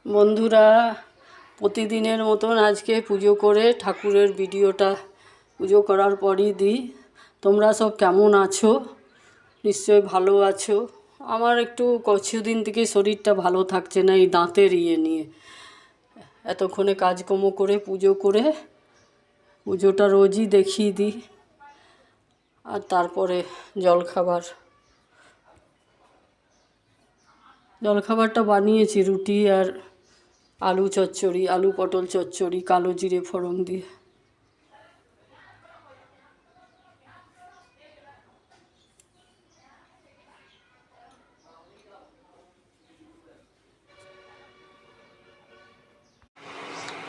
বন্ধুরা, প্রতিদিনের মতন আজকে পুজো করে ঠাকুরের ভিডিওটা পুজো করার পরই দিই। তোমরা সব কেমন আছো? নিশ্চয়ই ভালো আছো। আমার একটু কিছুদিন থেকে শরীরটা ভালো থাকছে না, এই দাঁতের নিয়ে। এতক্ষণে কাজকর্ম করে পুজো করে পুজোটা রোজই দেখিয়ে দিই, আর তারপরে জলখাবারটা বানিয়েছি রুটি আর আলু চচ্চড়ি, আলু পটল চচ্চড়ি কালো জিরে ফোড়ন দিয়ে।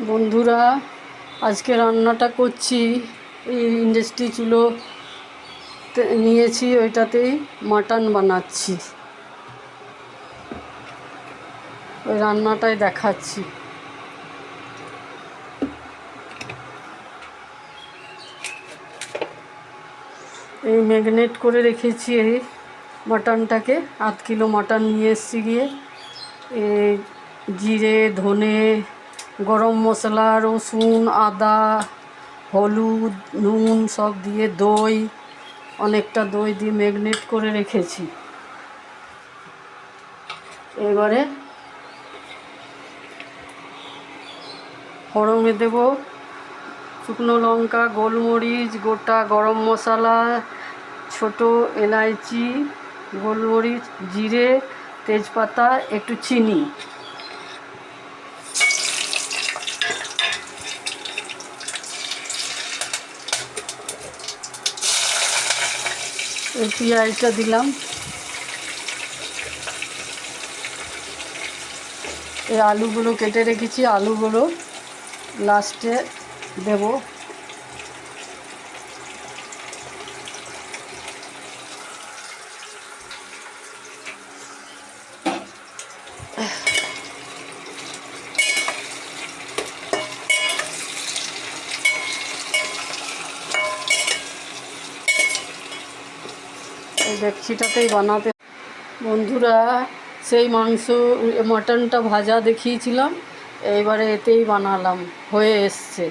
বন্ধুরা, আজকে রান্নাটা করছি এই ইন্ডাস্ট্রি চুলো নিয়েছি, ওইটাতেই মাটন বানাচ্ছি। ওই রান্নাটাই দেখাচ্ছি। এই ম্যাগনেট করে রেখেছি এই মাটনটাকে। 8 কিলো মাটন নিয়ে এসছি গিয়ে। এই জিরে, ধনে, গরম মশলা, রসুন, আদা, হলুদ, নুন সব দিয়ে, দই, অনেকটা দই দিয়ে ম্যাগনেট করে রেখেছি। এবারে ফোড়নে দেব শুকনো লঙ্কা, গোলমরিচ, গোটা গরম মশলা, ছোট এলাচি, গোলমরিচ, জিরে, তেজপাতা, একটু চিনি। এই পেঁয়াজটা দিলাম। এই আলুগুলো কেটে রেখেছি, আলুগুলো লাস্টে দেব। এই ডেকচিটাতেই বানাতে। বন্ধুরা, সেই মটনটা ভাজা দেখিয়েছিলাম, এইবারে এতেই বানালাম, হয়ে এসছে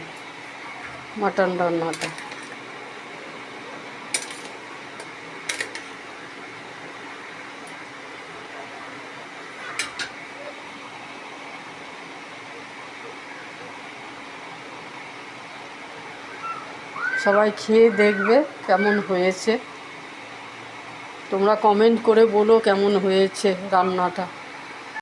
মটন রান্নাটা। সবাই খেয়ে দেখবে কেমন হয়েছে। তোমরা কমেন্ট করে বলো কেমন হয়েছে রান্নাটা।